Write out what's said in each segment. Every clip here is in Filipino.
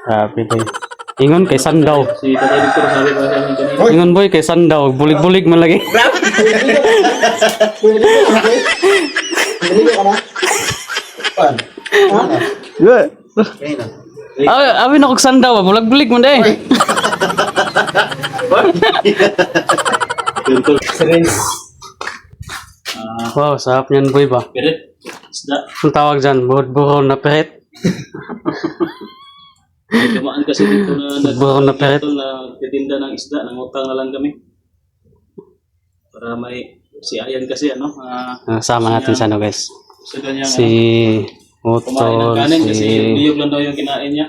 Grabe boy. Ingon kay Sandaw. Si Tatay Victor sabi pa sa amin kanina. Ingon boy kay Sandaw. Bulig-bulig man lagi. Naligo ka na? Pan? Ano? Yeah. Kaya na. Awi na kog Sandaw. Bulig-bulig man day. Wow, sarap niyan boy ba? Pirit. Isda. Ang tawag dyan, buhod-buhod na pirit. Dumaan kasi dito na Buhod na pirit. nagtitinda ng isda. Nangutang na lang kami. Para may si Ayan kasi Sama natin sa ano guys. sa kanya Si kumain ng Utol, kanin kasi si biyog lang daw yung kinain niya.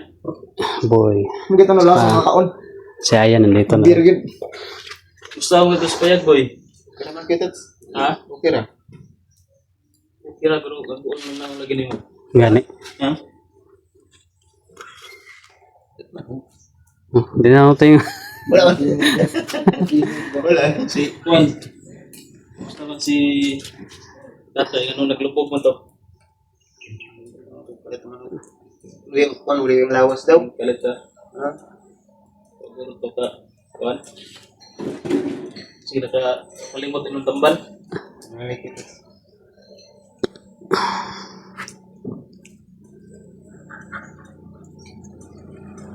Boy. Hindi ka na lang sa mga kaon. Si Ayan nandito na. Birgit. Gusto mo ito sa payag, boy? Kaya naman kita. Ha? Okay ra. Kira pero ang buon mo lang lagi nimo. Gani. Ha? Hindi na ako tingin. Wala man. Wala. Si Juan. Gusto man si Tatay, naglubog mo to? Uli yung lawas daw. Kalit ka. Ha? Siguro to ka. Juan. Sige ka palimot inong tambal.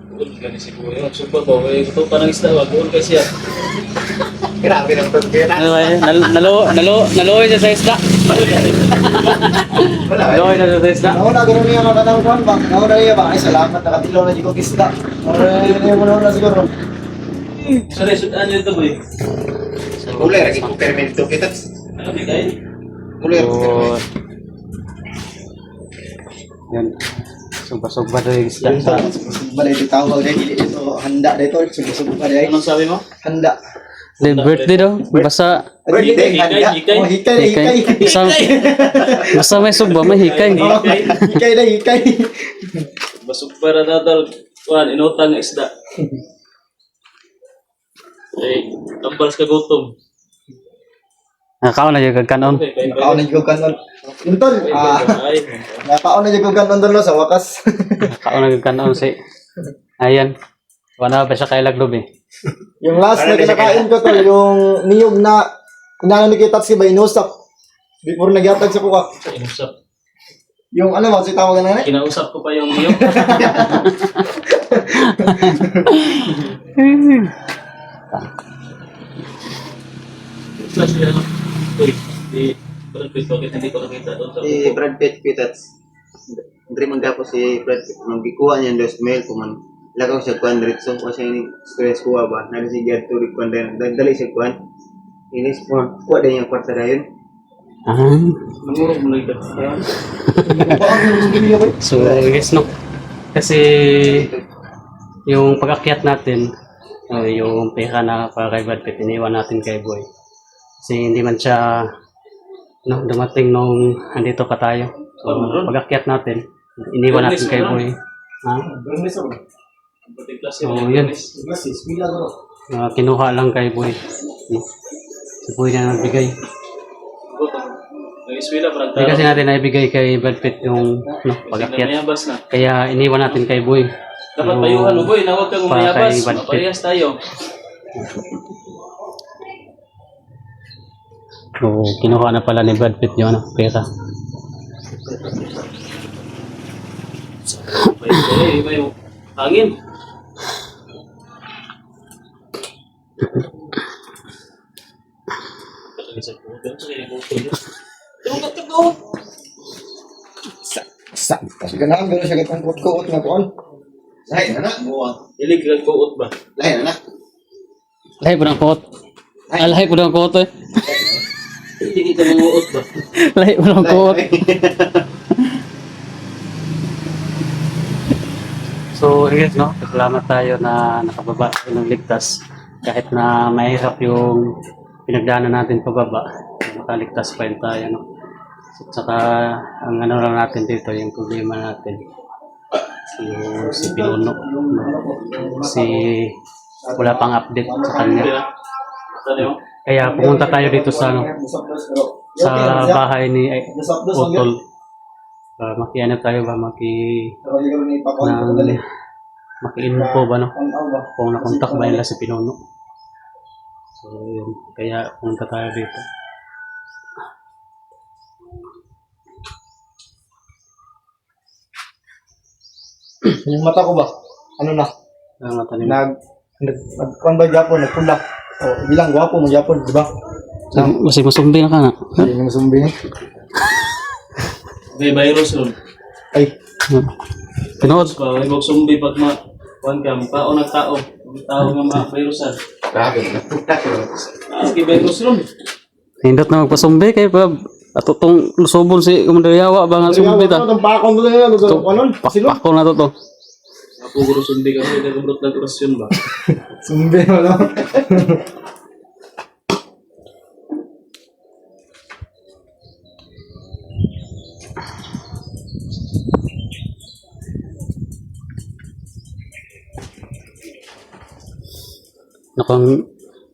Buon gani si Kuya. Subo to. Ito pa ng isda. Buon kasi siya. Grabe ng pagkira. Naluoy siya sa isda. Wala. Naluoy na siya sa isda. Ako na gano'n niya makatang kuhan ba? Ako na niya ba? Ay salamat nakatilaw na dito kisda. Ako na muna na siguro. Sorry, ano ito boy? Uler, lagi ko permento kita. Ano bigay? Uler. Oh. Yan. Sugba-sugba daw yung isda sa... Balay di tawag dahil ito handa dito. Subo-subo pa dahil. Anong sabi mo? Handa. Di birthday daw. Basta... Birthday, handa. hikay. Oh, hikay. Basta may sugba, may hikay. Oh, hikay na hikay. Basog para dadal. Kuhan, inutang nga isda. Eh, tambal ka gutom. Nakakaon na yung kagkanon. Okay, bye Nakaon na yung kanon. Yung tol, Bye. nakaon na yung kanon doon sa wakas. Nakakaon na yung kagkanon si... Ayan. Wala ba siya kay Laglob eh. Yung last na kinakain ko tol, yung niyog na inano ni Kitatsi ba inusap before nagyatag sa kuka. Inusap. Yung ano ba si tawag na Kinausap ko pa yung niyo. Kasi ano? Uy, di... Parang Chris, bakit hindi ko nakita doon sa Si Brad Pitt Pitats. Andre man gapo si Brad Pitt. Nung gikuha niya dos mail kung man lagaw siya kuan diretso ko siya ini stress kuha ba. Nabi si Gerd Turik kuan din. Dali siya kuan. Ini sport kuha din yung kwarta dayon. Nangurog mo na ito. So, guys, no. Kasi yung pag-akyat natin, yung pera na para kay Brad Pitt, iniwan natin kay Boy. Kasi hindi man siya dumating nung andito pa tayo. So, pag-akyat natin, iniwan natin kay Boy. Ha? So, yun. Kinuha lang kay Boy. Si Boy na nagbigay. Nag-iswila, parang Hindi kasi natin naibigay kay Brad Pitt yung pag-akyat. Mayabas na. Kaya iniwan natin kay Boy. Dapat payuhan mo, boy, na huwag kang Para mayabas. kay Brad Pitt. Parehas tayo. So, kinuha na pala ni Brad Pitt yung pera. May hangin. Kasi ganahan gano'n siya gatong kuot nga kuon. Lain na buwang. Ilig kang kuot ba? Lain na. Lahi po ng kot. Lahi po ng kot eh. Hindi ka manguot ba? Lahi po ng kot. So, guys, no? Salamat tayo na nakababa ng ligtas. Kahit na mahirap yung pinagdaanan natin pababa, makaligtas pa rin tayo, no? At saka, ang ano lang natin dito, yung problema natin, yung si Pinuno, no? Wala pang update sa kanya. Kaya pumunta tayo dito sa, ano, sa bahay ni Utol. Makiano tayo ba, maki-info ba, no? Ang ba? Kung nakontak ba nila si Pinuno. So, yun. Kaya punta tayo dito. Yung mata ko ba? Ano na? Ang matanim. Nagkuhan ba Japon? Nagpula. Oh, bilang gwapo mo Japon, di ba? Masih masumbi na ka na. Hindi mo sumbi. May virus ron. Ay, Pinood. Pa, may magsumbi pag kuan ka, pao ng tao. Ang tao nga ma-virusan. Grabe, naputa ko. Sige, virus ron. Hindot na magpasumbi kay pa ato tong lusubon si Kumandayawa ba nga sumbi ta. Ang pakong doon na lugar ko nun. Silo. Pakpako na to. Ako guro sumbi ka, hindi ka ng orasyon ba? Sumbi mo no.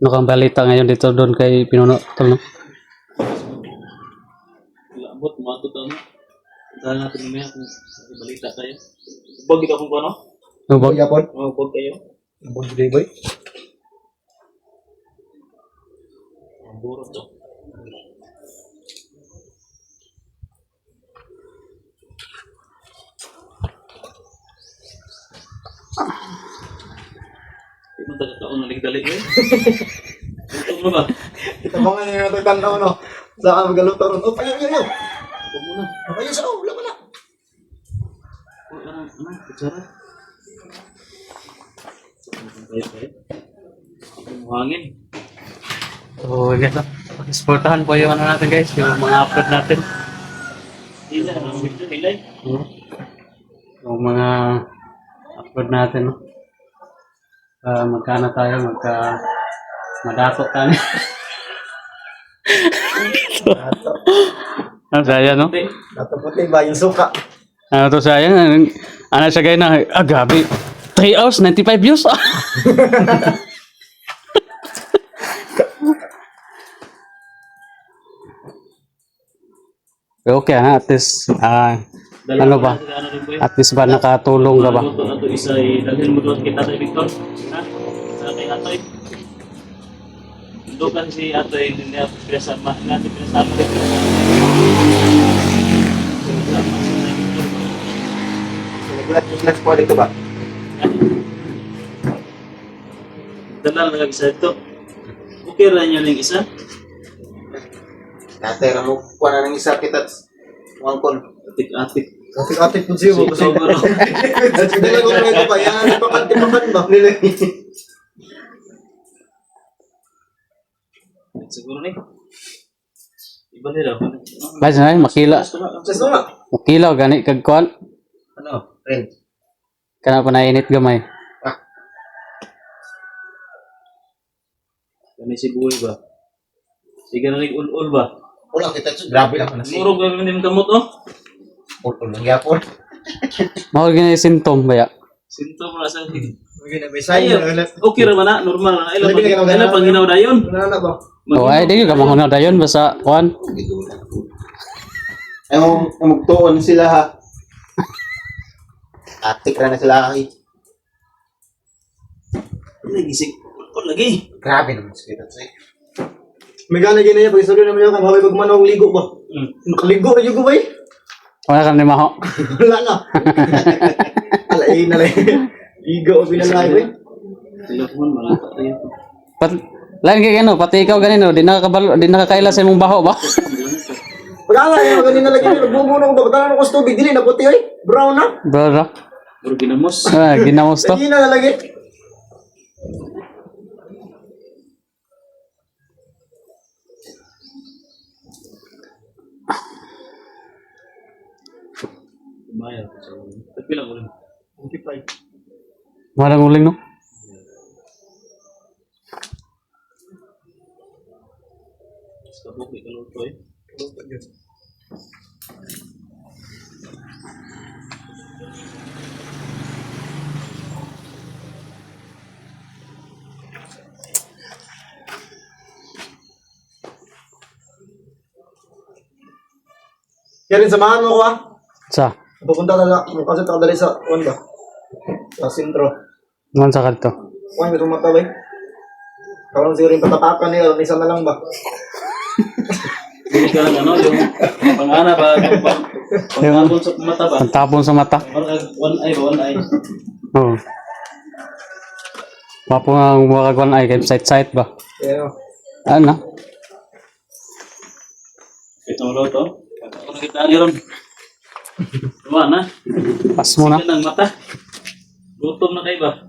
Nakang balita ngayon dito doon kay Pinuno. Tol, no? Labot, mato to na. Puntahan natin mamaya kung may balita tayo. Bag kita kung ano? Ano ba? Japon. Mawapod kayo. Bon day boy. Ang burot to. Di mo taon na ligdali eh. Tutok mo ba? Ito mga nga yung natagtanda ko no. Sa magaluto ron. Oh, payo. Huwag mo na. Payo sa wala mo na. Ano? Kutsara? Kayo. Ang hangin. So, guys, exportahan po yung ano natin guys, yung mga upload natin. Hila, ang gusto hilay. Yung mga upload natin, no? Magkano tayo, madato tayo. Ano saya, no? Dato puti ba yung suka? Ano to saya? Ano siya gaya na, gabi. 3 hours, 95 views. Okay, at least, ano ba? Ano rin boy? At least ba nakatulong ka ba? Luto na to isa dalhin mo doon kita tayo Victor. Ha? Sa kay Atoy. Doon si Atoy hindi ako pinasama. Natin pinasama rin. Naglas po dito ba? Dala lang isa ito. Okay rin yun yung isa. Natera mo kuha na ng isa kita. Wangkon. Atik-atik. Atik po siya. Sobra. Dala ko na ito ba? Yan, pakan ba? Siguro ni. Iba nila. Basta na, makila. Sa nga. Makila, gani kagkuhan. Ano? Ren. Kana pa nainit gamay. Kani si Buhay ba? Sige na rin ul-ul ba? Wala kita. Grabe lang na si. Murog ba yung kamot oh? Pulpul ng yapon. Mahal gani symptom baya. Sinto mo na sa akin. Okay na, may sign. Okay raman na, normal na. Ilan Sabi ka ilan pang ginaw dayon? Wala na ba? Oh, ay di ka mahuna dayon basta kuan. Ay, magtuon sila ha. Atik na sila ay. Nagising. Kung lagi. Grabe naman sa kita. May gana gina niya, pag-istoryo naman yun, kung haway pagmanong ligo ba? Nakaligo na yung ba eh? Wala ka ni maho. Wala na. Alay na lang. Ligo o pinalay ba eh? Sila ko man, malata tayo. Lain kay ano, pati ikaw ganino, di nakakaila sa imong baho ba? Pag-ala yun, ganun na lagi yun, nagbumuno ko ba? Pagkalan ko sa tubig, dili na puti eh. Brown na. Bro. Pero ginamos. Ginamos to. Lagi na lagi. Bayar ko sa ulo. Tagpilang ulo. 25. Marang uling no. Sa buki ka luto eh. Kaya rin, samahan mo ko ah. Sa. Pupunta na lang, kasi takadali sa, ano ba? Sa sentro. Ngan sa kadto. Kuhan ko itong mata ba? Karoon siguro yung patatakan nila. Isa na lang ba? Hindi ka lang ano, yung pangana ba, pangabon sa mata ba? Ang tapon sa mata. Parang one eye ba, one eye. Oo. Mapo nga ang makagwan ay kay site ba. Kaya, Ano? Ito mo to. Ako nakita ni Ron. Luwa na. Pas mo na. Sige ng mata. Gutom na kayo ba?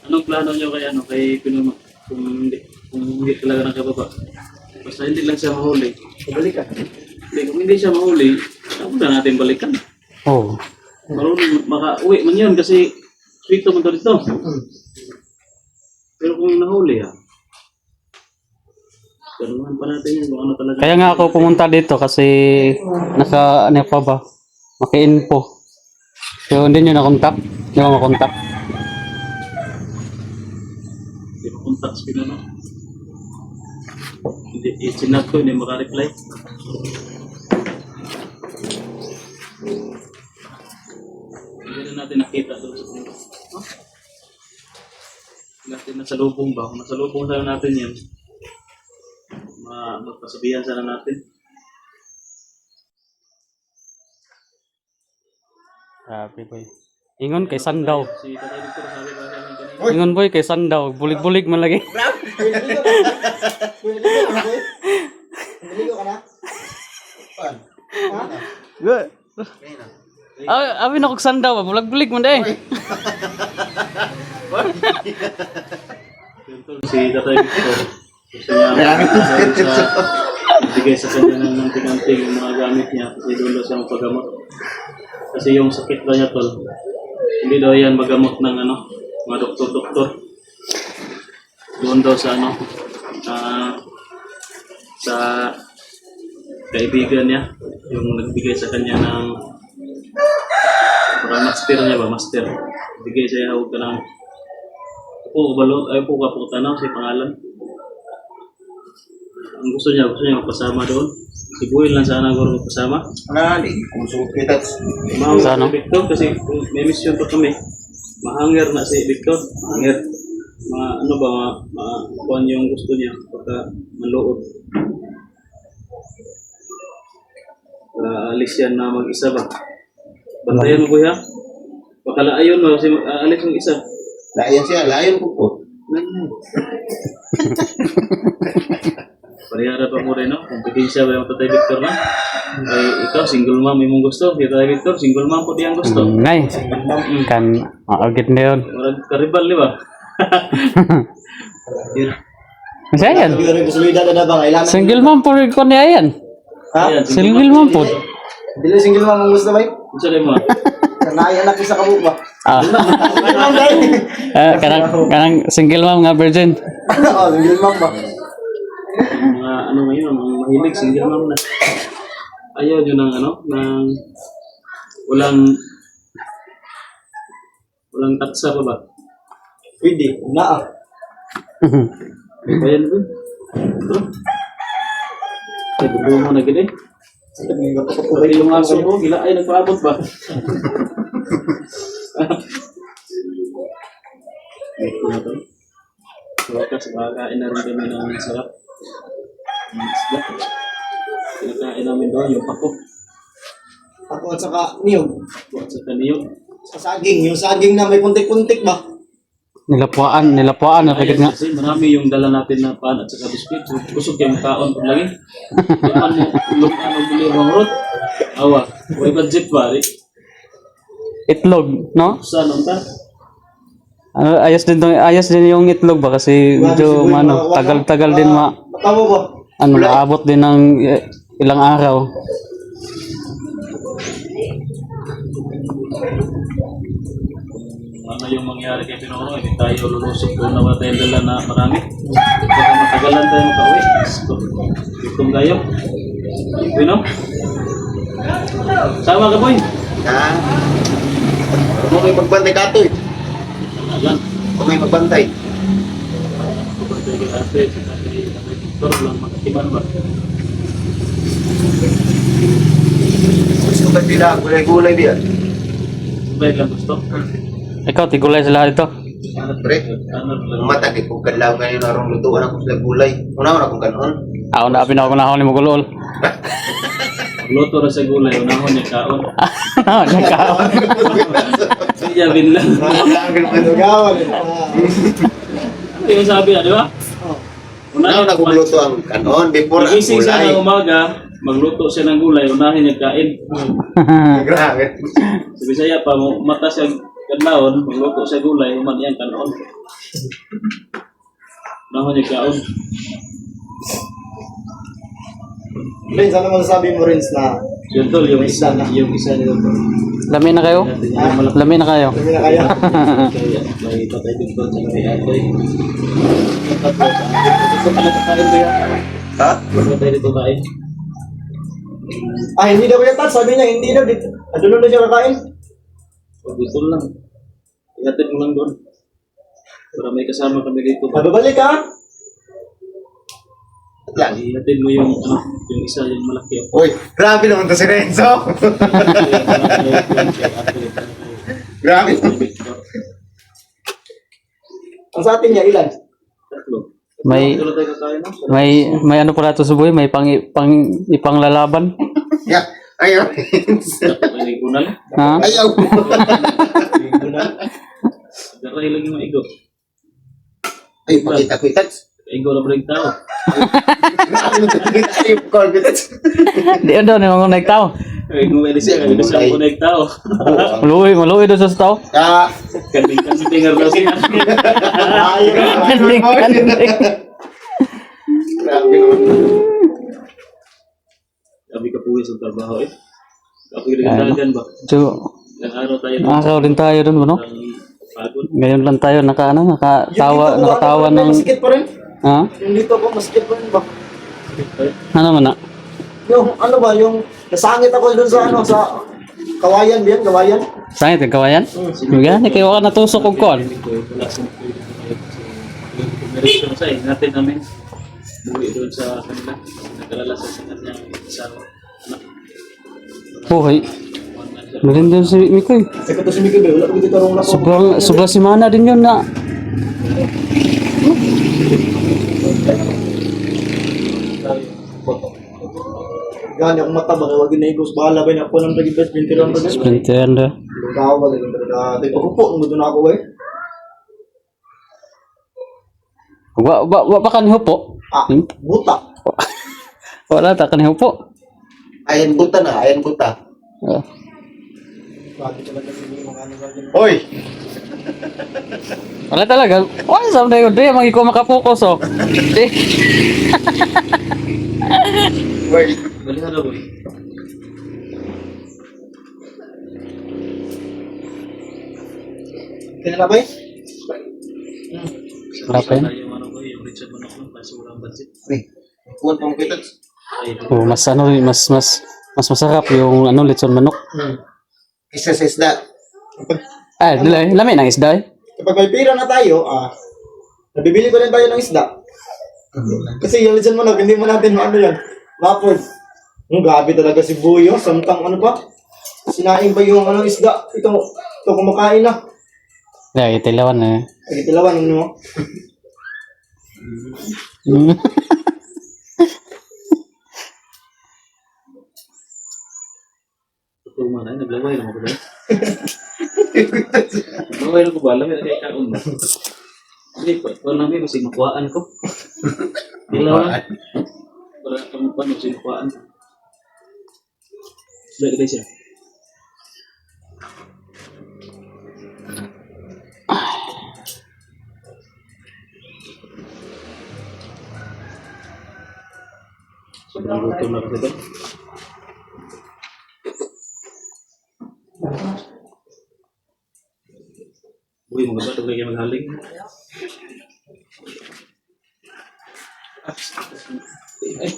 Anong plano nyo kay ano kay Pinuma? Kung hindi talaga nakababa. Basta hindi lang siya mahuli. pabalik ka. Hindi, kung hindi siya mahuli, ako na natin balikan. Oo. Marunong maka-uwi man yun kasi sweet mo to dito. Pero kung nahuli tanungan pa natin yun kung ano talaga. Kaya nga ako pumunta dito kasi ano pa ba? Maki-info. So hindi nyo na-contact? Hindi mo ma-contact? Hindi ko contact sa Pinuma. Hindi, sinat ko, hindi maka-reply. Hindi na natin nakita doon sa Pinuma. Natin nasa lubong ba? Kung nasa lubong sana natin yan, magpasabihan sana natin. Sabi boy. Ingon kay Sandaw. Si Tatay Victor sabi ba sa amin kanina? Ingon boy kay Sandaw. Bulig-bulig man lagi. Naligo ka na? Pan? Ha? Abi na kog Sandaw. Bulig-bulig man day. Si Tatay Victor. Gusto niya bigay sa kanya ng nanting-nanting yung mga gamit niya kasi doon daw siya magpagamot. Kasi yung sakit daw niya tol, hindi daw yan magamot ng ano, mga doktor-doktor. Doon daw sa ano, sa kaibigan niya, yung nagbigay sa kanya ng parang master niya ba, master. Bigay siya, huwag ka ng po, balot, ay po ka po tanaw sa pangalan. Ang gusto niya magpasama doon. Si Buil lang sana guro magpasama. Ano, di. Kung suot kita. Mahal Sana? si Victor kasi may mission pa kami. Mahanger na si Victor. Mahanger. Ano ba, kuhan yung gusto niya pagka maluot. Alis yan na mag-isa ba? Bantayan mo kuya. Baka laayon mo, kasi alis yung isa. Layan siya, layan ko po. Parihara pa mo rin, no? Kompetensya ba yung Tatay Victor na? Ay, ikaw, single mom, yung gusto. Si Tatay Victor, single mom po di ang gusto. Ngay. Kan maagit na yun. Marag karibal, di ba? Masaya yan. Hindi ko rin kasulida na ba? Kailangan. Single mom po rin ko niya yan. Ha? Ayan, Single mom po. Dili single mom ang gusto ba? Isa rin mo. Naya anak ko sa kabuk ba? Ah. Single mom dahil. Kanang single mom nga virgin. Oo, single mom ba? Mga ano ngayon, mga mahilig, single mom na. Ayaw nyo ng ano, ng walang taksa pa ba? Pwede. Naa. Bayan ba? Ito. Ay, bubuo mo na gini. Sige, may gato ko po. Pati yung aso mo, gila ay nagpaabot ba? Ito na to. So, kasi makakain na rin kami ng sarap. Ng isda. Kinakain namin doon yung pako. Ako at saka niyog. At sa kaniyo. Sa saging. Yung saging na may puntik-puntik ba? Nilapuan na pagkat nga. Kasi marami yung dala natin na pan at saka biskuit. So, kusog yung kaon pag lagi. Yaman mo, lupa ng bili ng rot. Awa, may budget ba, Rick? Itlog, no? Saan ang ta? Ayos din yung itlog ba kasi medyo tagal-tagal din Matawa ba? naabot din ng ilang araw. Ano yung mangyari kay Pinoro, hindi tayo lulusog doon na wala tayong dala na marami. Baka matagalan tayo makauwi. Gutom tayo. Pino? Sama ka, boy. Ha? Huwag kayo magbantay ka ito eh. Ayan. Huwag kayo magbantay. Kapag tayo kay ate, si Victor lang Iban ba? Gusto ba sila gulay-gulay diyan? Sabay lang gusto. Ikaw, tigulay sila dito. Pre, Ano lang. mata di ko kadlaw kayo narong lutuan ako sila gulay. Una akong kanon. Ako na, pinakakunahon ni mo gulol. Luto na sa gulay, unahon niya kaon. Nagkaon. Siya bin lang. Manugawan. Ano yung sabi di ba? Una na kong luto ang kanon before ang Nagising siya gulay. ng umaga, magluto siya ng gulay, unahin niya kain. Grabe. Sa Bisaya pa, mata siya kanlaon, magluto siya gulay, uman iyang kanon. Unahon niya kaon. Renz, ano masasabi mo, Renz, na Yun tol, yung isa nito tol. Lami na kayo? Lami na kayo? hindi na kaya? Kaya may patay din tol sa may atoy. Gusto ka na kakain ba yan? Ha? Patay dito kain. Ah, hindi daw yan, Tat. Sabi niya, hindi daw. Doon na siya kakain. Pag gusto lang. Ihatid mo lang doon. Para may kasama kami dito. Babalik ka? Lang. Ihatid mo yung isa, yung malaki. Uy, grabe naman to si Renzo. Grabe. Ang sa atin niya, ilan? Tatlo. May Tatlo tayo kakain no? may ano pala to suboy, may ipanglalaban. Yeah. Ayaw. May kunal. Ha? Ayaw. Daray lang yung maigo. Ay, pakita ko itats. Igo na ba yung tao? Grabe naman to si confidence. Di ano ni mga nagtao. Igo may siya, kaya siya ko na yung tao. Maluwi do sa tao. Ah, Kasi tingar daw siya. Kanding. grabe naman. Sabi ka puwis ang trabaho eh. Ako yung nagdagan ba? So, Ilang araw tayo nakakaw din tayo dun, no? ng pagod. Ngayon lang tayo nakatawa Ano, ng masikit pa rin. ha? Yung dito ko, masikit pa rin ba? Ano man na? Yung, ano ba, yung nasangit ako doon sa, ano, sa kawayan, diyan, kawayan. Sangit ang kawayan? Gani kayo ka natusok og kon. Wala sa direksyon sa natin namin. Buwi doon sa kanila. Nagkalala sa kanyang asawa. Buhay. Maganda si Mikoy. Sa kato si Mikoy, wala ko dito tarong na ko. Sobrang si Mana din yun na. Gani akong mata ba, kaya wag na igos, bahala ba na ako ng dagibas, bintiran ba din? Sprinter na. Lugaw ba, ganun ba, dito ko po, umudo na ako eh. Wa pa kaniho po. Ah, buta. Wala ta kaniho po. Ayan buta na, ayan buta. Bakit talaga si mga ano ba dyan? Hoy! Wala talaga. Wala sa mga yun. Di, magiko makapokus oh. Di. Hoy! Balihan na boy. Kailan ba eh? Wala pa yun. Yung ano boy, yung Richard Manok lang kasi walang budget. Uy, kuwan pa mo itats. Ay, Oh, mas ano mas masarap yung ano lechon manok. Isa sa isda. Ay, lami ng isda eh. Kapag may pira na tayo, nabibili ko rin tayo ng isda. Kasi yung lechon manok, hindi mo natin maano yan. Mapod. Grabe talaga si Buyo. Samtang ano pa? Sinaing pa yung ano isda. Ito kumakain na. Yeah, itilawan eh. Ay, tilawan mo. totoo man ay naglaway lang ako ba? Naglaway lang ko ba? Lamay na kaya kaon ba? Hindi, wala may masig makuhaan ko. Dilaw na. Wala kang paano masig makuhaan. Sudah gede siya. Sobrang gutom na kasi ito. Uy, mga bato lagi maghaling. Ay.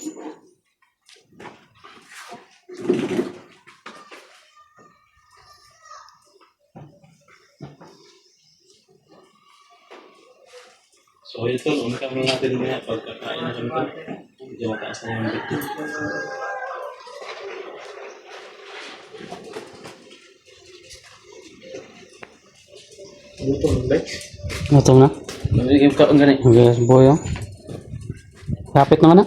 So ito, una kami natin niya pagkakain na kami ito. Medyo mataas na yung bitbit. Dito, like. Gutom na. Yung kaon ganit. Okay, boy, oh. Kapit naman na.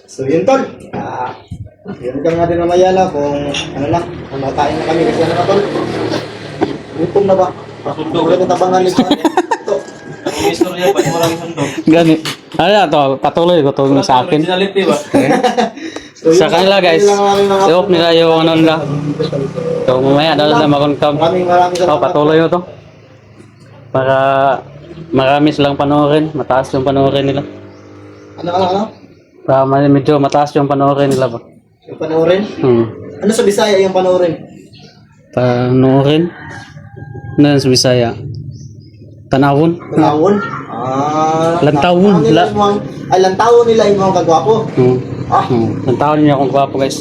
So yun tol. Yun ka natin mamaya na kung ano na, kung makain na kami kasi ano na tol. Gutom na ba? Pasundog. Wala kong tabangan nito. Ito. Ang istorya pa, walang sundog. Gani. Ano na to? Patuloy ko to sa akin. Originality ba? So, Sa kanila guys, i-off nila yung ano nila. So mamaya dala na makonkam. Maraming So patuloy mo to. Para marami silang panoorin, mataas yung panoorin nila. Ano? Para medyo mataas yung panoorin nila ba. Yung panoorin? Hmm. Ano sa Bisaya yung panoorin? Panoorin? Ano yan sa Bisaya? Tanawon? Lantawon? Lantawon. Lantawon nila yung mga kagwapo. Lantawon niya akong gwapo guys.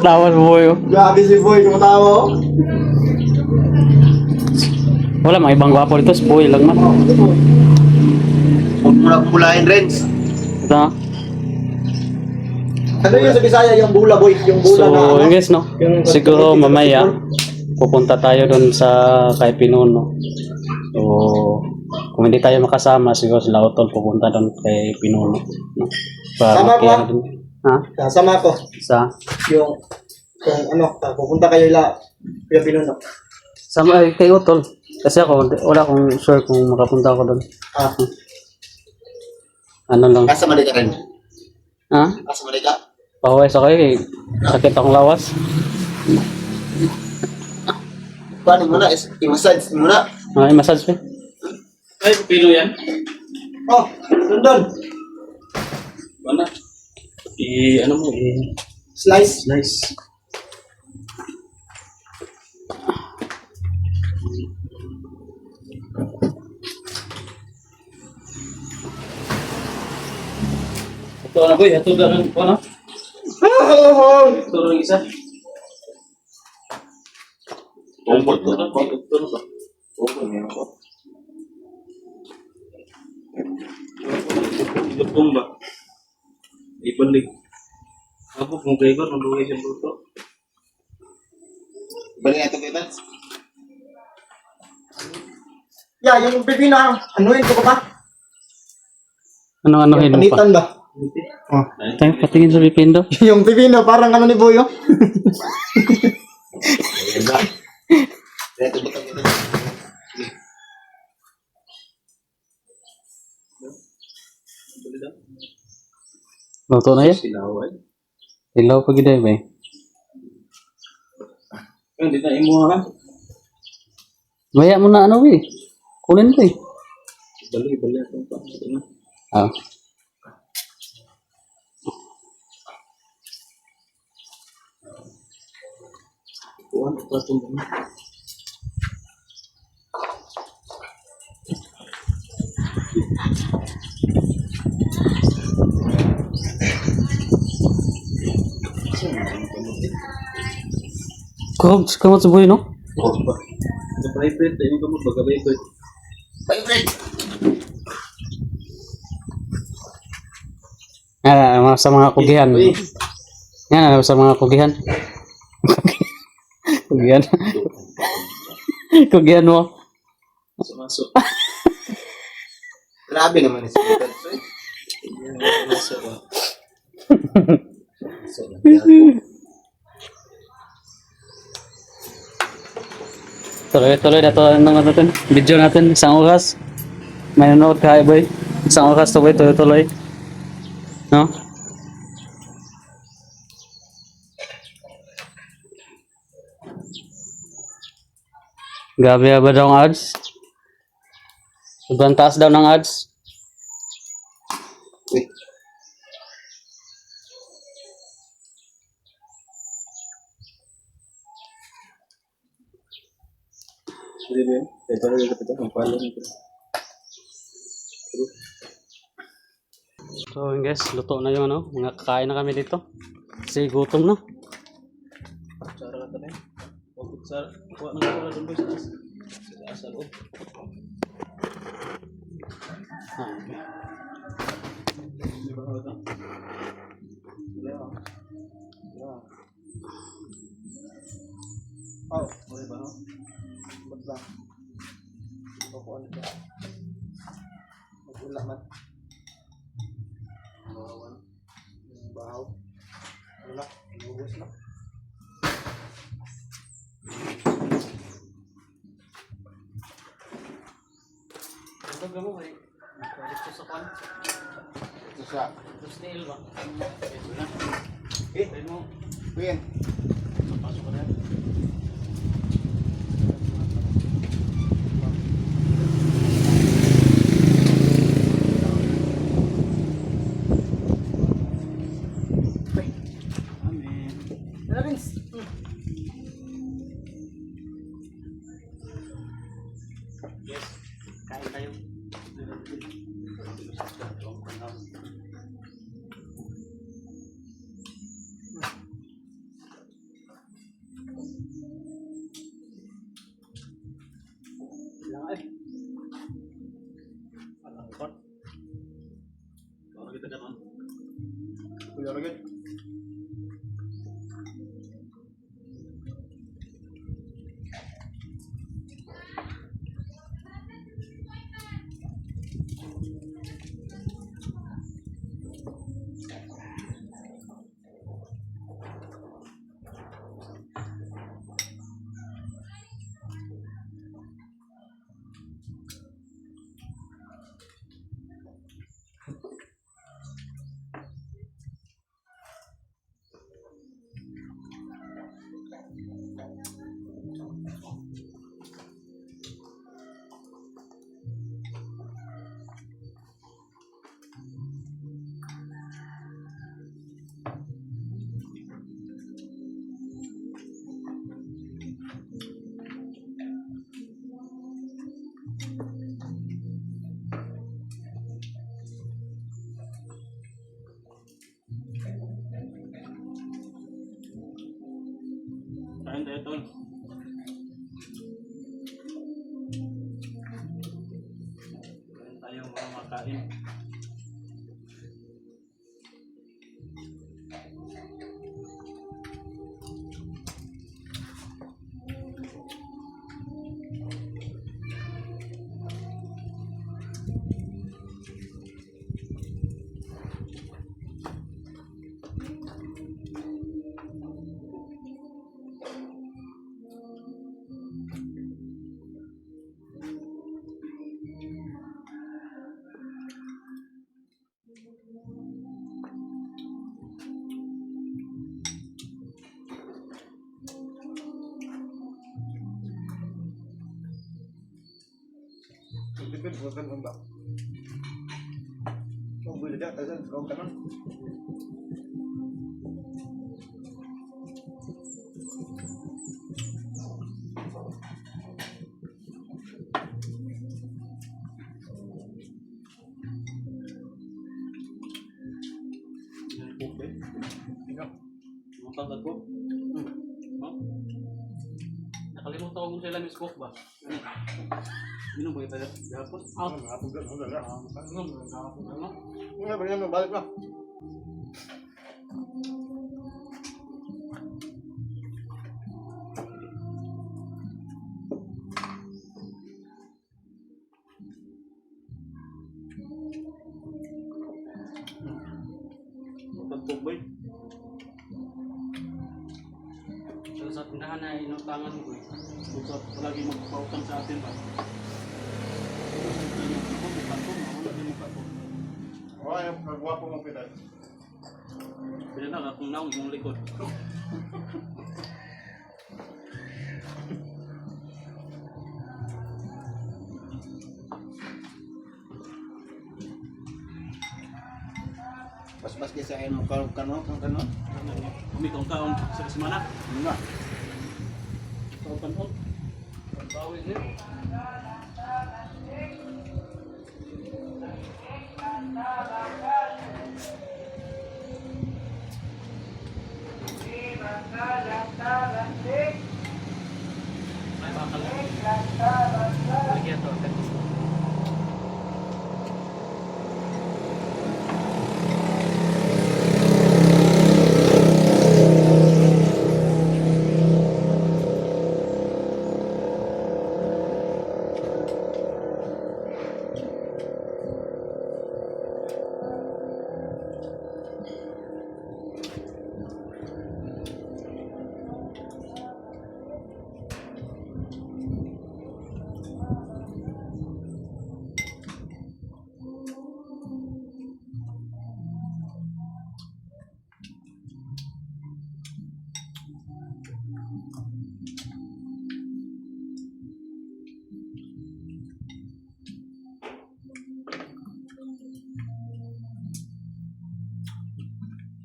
Tawan mo yun. Grabe si Boy, kumatawa oh. Wala, mga ibang gwapo dito. Si Boy lang man. Huwag mo na pulahin, Renz. Ito na. Ano yun sa Bisaya, yung bula boy, yung bula So, na ano? yun guys, no? Yung- Siguro mamaya, pupunta tayo doon sa kay Pinuno. So, kung hindi tayo makasama, siguro sila Otol pupunta doon kay Pinuno. No? Para Sama ko, makiano dun. Ha? Kasama ko, Sa? yung, kung ano, pupunta kayo yung Pinuno. Sama kay Otol. Kasi ako, wala akong sure kung makapunta ako doon. Ano lang. Asa mali ka, Renz? Ha? Asa mali ka? Pawis ako eh. Sakit akong lawas. Paano mo na? I-massage mo na. Ay, massage pa. Ay, pino yan. Oh, nandun. Mana? Ano mo, Slice. slice. Ito na boy, ito na ano? Ito na isa. Ito na ba? Ito ba? Ibalik. Ako kung driver, nandungay siya dito. Balik na ito, Renz. Yeah, yung pipino, ano yun ko ba? Ano-ano Yung mo pa? panitan ba? Oh. Tayo patingin sa Pipindo. Yung pipino, parang ano ni Boy oh. Ayan ba? Ito ba ito? Luto na yan. Sinaway. Ilaw pa gida ba eh. Hindi na imo ha. Maya mo na ano eh. Kunin ko eh. Bali ako pa. Ito na. Ah. Kuhan pa ito. Kamot sa buhay no? Oo pa. Sa private, ayun ka mo, bagabay ko. Yan, sa mga kugihan. Yan, sa mga kugihan. Kugihan. Kugihan mo. Masuk. Grabe naman ito. Masuk ba? Tuloy-tuloy na to ng natin. Video natin, isang oras. May nanood ka, boy. Isang oras to, boy. Tuloy-tuloy. No? Grabe ba daw ang ads? Sobrang taas daw ng ads. Hindi ba yun? Ito na yung kapito. Ang pala nito. So yun guys, luto na yung ano. Mga kakain na kami dito. Kasi gutom na. Cara ka tayo. Huwag sa... Kuha na ko doon boy sa taas. Sa loob. Ah, okay. Di ba ito? Wala. Wala. Oh, wala ba? Ba't ba? Ano ba? Mag-ula man. Bawawan. Bahaw. Wala. Lubos na. Ito mo ba? Ito sa kwan. Ito siya. Ito sa nail ba? Ito na. Eh, Ito mo. Queen. Pasok ka na. Amen. Ano, Vince? Yes. Kain tayo. Lang eh. Ang kot. Para kita kanon. Kuya Ragad. Kain tayo tol. Kain tayo mga makain. Tipid, huwag kang ganda. Kung buli ka, tayo huwag ka nun. Yan po ba? Ikaw. Mga pagkat ko. Ha? Nakalimutan ko kung sila Miss Cook ba? Minum ba tayo? Gapon? Ah, hapon ka, hapon ka. Ano? Nga, balik mo, balik mo. Pagkat ba? So, sa tindahan na inutangan ko eh. Kung sa palagi magpautang sa atin ba? Ano yung mukha ko? Mawala yung mukha ko. Oo, yung kagwapo mo kita. Pwede na kung naong yung likod. Pas-pas kasi ay mo kano. Kumikong kaon sa semana. Nga. Kautan ko. Bawin niyo. May bakal.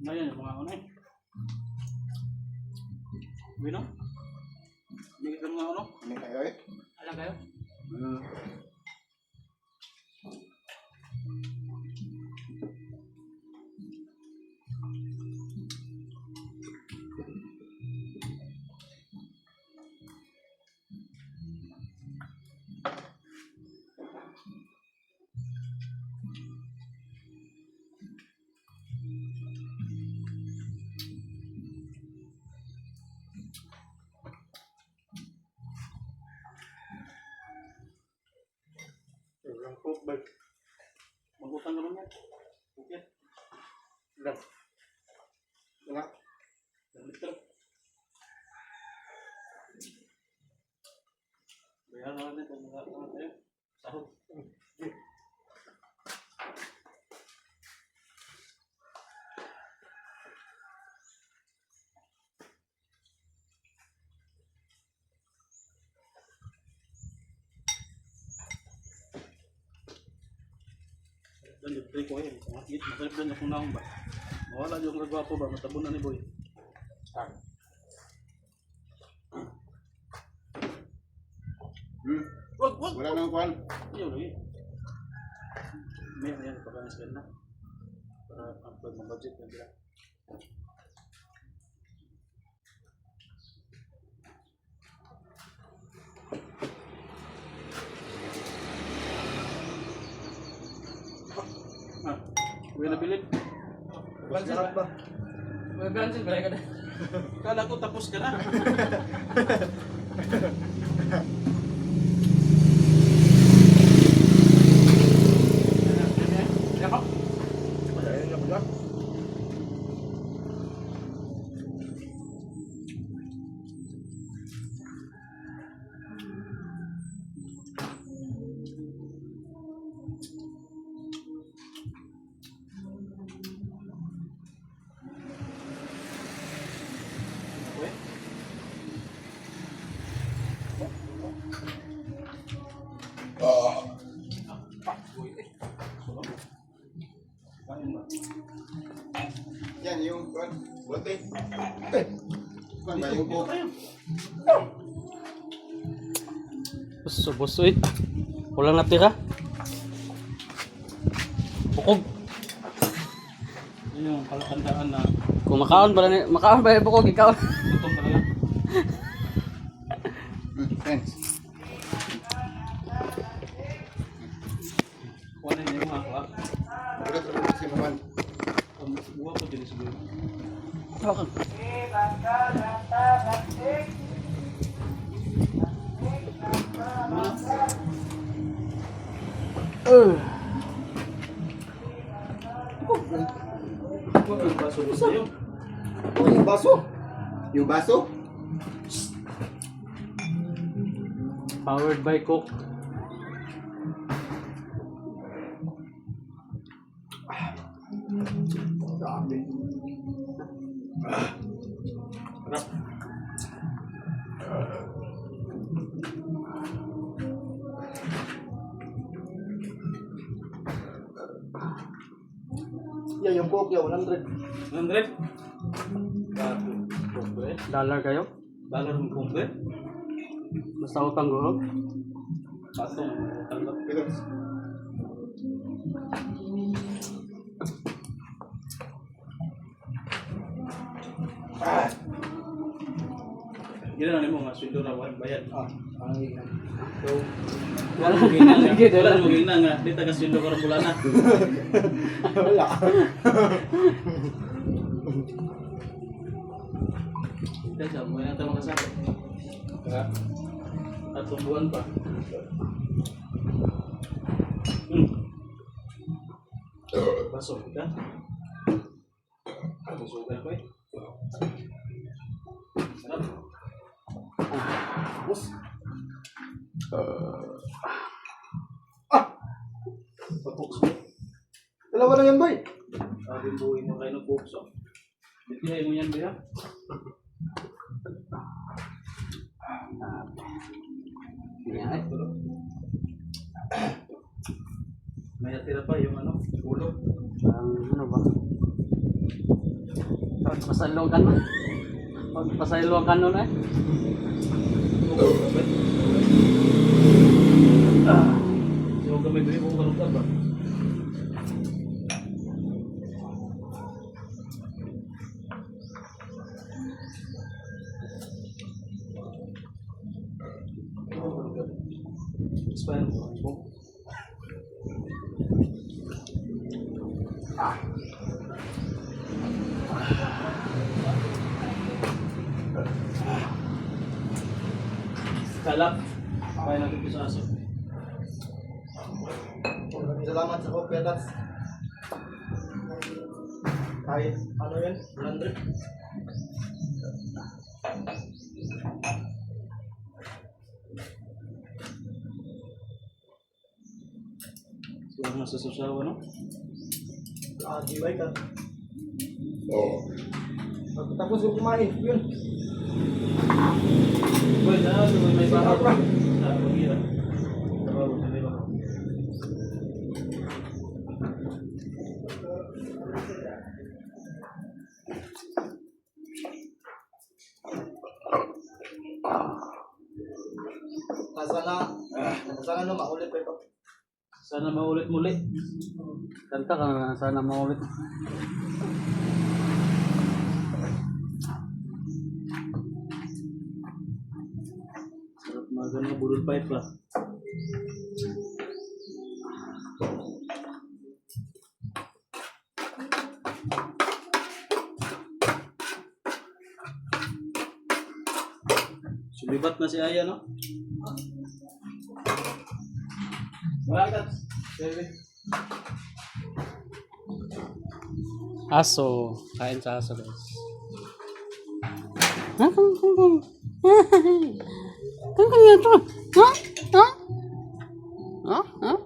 Ngayon, yung mga ano eh. Bino? Hindi kita mga ano? Ano kayo eh? Alam kayo? Ang cook ba? Mag-utang naman yan. Okay. Ilan? Nga. Ang liter. Bayaran naman din kung mga tayo. Sahod. Dan yung tray ko eh. Masalip dan akong naong ba? Mawala yung kagwapo ba? Matabunan ni Boy. Wag! Wala nang kuhan. Iyo lagi. May yan pagkakas na. Para upload ng budget na bila. Ah, uwi na bilid. Sarap ba? Mag-cancel ba ka na? Kala ko tapos ka na. Ayun na pala. Uwi. Kain ba? Yan yung kuhan. Bote. Kuhan ba yung cook? Buso eh. Walang natira. Bukog. Yun yung palatandaan na Kung makaon ba yung bukog ikaw? gutom talaga. Thanks. Kuha na yung mga kuha. Ulit ulit si Maman. Mas buwa ko din siguro. Hawakan. Huwag ang baso mo sa'yo. Oh, yung baso. Yung baso? Powered by Coke. Grabe. Harap. Yan yung coke, 100. 100? Grabe. Kumbre. Dollar kayo? Dollar ng kumbre? Basta utang guro. Patong. Tanggap. Pilos. Gila na mo nga sweldo na wala bayad. Ang higan. So, Wala wala mo gina nga di taga sweldo ko bulan na. Wala. Kaya mo na tayo makasabi. Kaya atong buwan pa. Baso ka. Sugal ko eh. Sarap. Bus. Pag-books. Dalawa lang yan, boy. Sabi buhay mo kayo ng books. Bitihay mo yan ba yan? Yan. May natira pa yung ano, ulo. Ang ano ba? Magpasalong ka nun. Magpasalong ka nun eh. Yung gamay ko yung kalungkab ba? Expand mo. Kalap. Kaya natin ito sa aso. Maraming salamat sa coffee atas. Kahit ano yan, 100. So, nasa susawa, no? Gibay ka. Oo. Pagkatapos ko kumain, yun. Well, may bahaw pa. Sa pagira. Oo, may bahaw. Sana no, makulit pa ito. Sana maulit muli. Kanta ka na sana maulit. Sarap mga ganun, budol pipe pa. Sumibat na si Aya, no? Bakit? Aso. Kain sa aso guys. Kan kan ya tuh? Hah? Hah? Hah? Hah?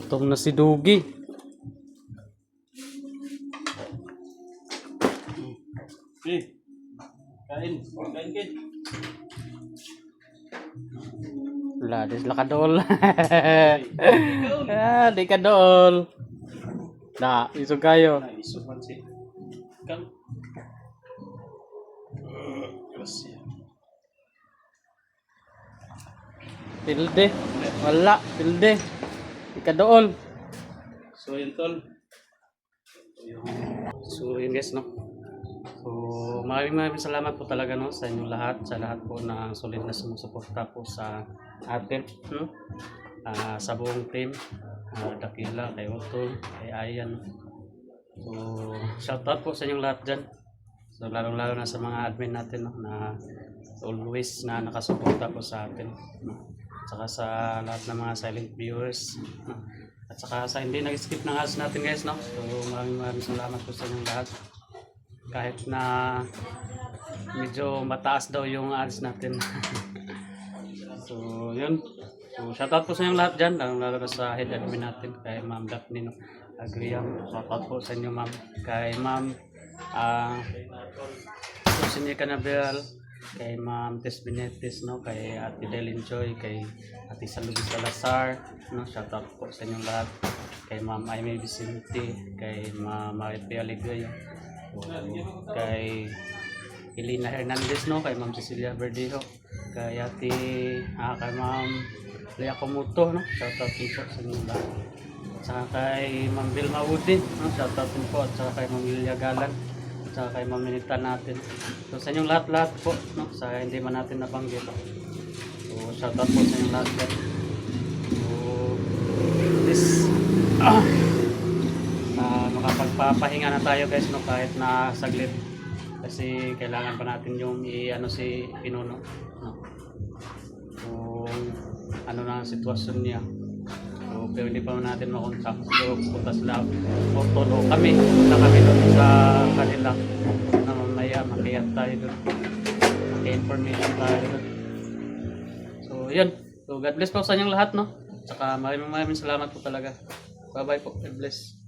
Gutom na si Dugi. Eh, kain. Kain, kain. Lah, dis lakadol. Ah, di kadol. Nah, iso kayo. Nah, iso man si. Kam. Gracias. Tilde. Wala, tilde. Di kadool. So, yun tol. So, yun guys, no? So, maraming salamat po talaga, no? Sa inyong lahat, sa lahat po na solid na sumusuporta po sa atin, no? Sa buong team, Dakila, kay Otto, kay Ayan. So, shoutout po sa inyong lahat dyan. So, lalo-lalo na sa mga admin natin, no? Na always na nakasuporta po sa atin, no? Saka sa lahat ng mga silent viewers, no? At saka sa hindi nag-skip ng ads natin guys, no? So maraming salamat po sa inyong lahat. Kahit na medyo mataas daw yung ads natin. So yun. So shoutout po sa inyong lahat dyan, lalo na sa head admin natin, kay Ma'am Daphne, no? Agriam. Shoutout po sa inyo ma'am. Kay Ma'am Susinye Canabel, kay Ma'am Tess Benetis, no? Kay Ate Delin Joy, kay Ate Salud Salazar, no? Shoutout po sa inyong lahat. Kay Ma'am Aimee Vicente, kay Ma'am Maripia Ligoy, kay Elena Hernandez, no? Kay Ma'am Cecilia Verdejo, kay Ate kay Ma'am Lea Comuto, no? Shoutout din po sa inyong lahat. At saka kay Ma'am Vilma Woody, no? Shoutout din po. At saka kay Ma'am Lilia Galan, sa kay Maminita natin. So sa inyong lahat-lahat po, no? Sa hindi man natin nabanggit. So shoutout po sa inyong lahat. So this makapagpapahinga na tayo guys, no? Kahit na saglit. Kasi kailangan pa natin yung i-ano si Pinuno, no? Kung ano na ang sitwasyon niya. So pero hindi pa natin makontak. So, punta sila Porton o kami. Punta kami doon sa kanila na mamaya makiyat tayo doon. Maki-information tayo doon. So, yun. So, God bless po sa inyong lahat, no? Saka maraming salamat po talaga. Bye-bye po. God bless.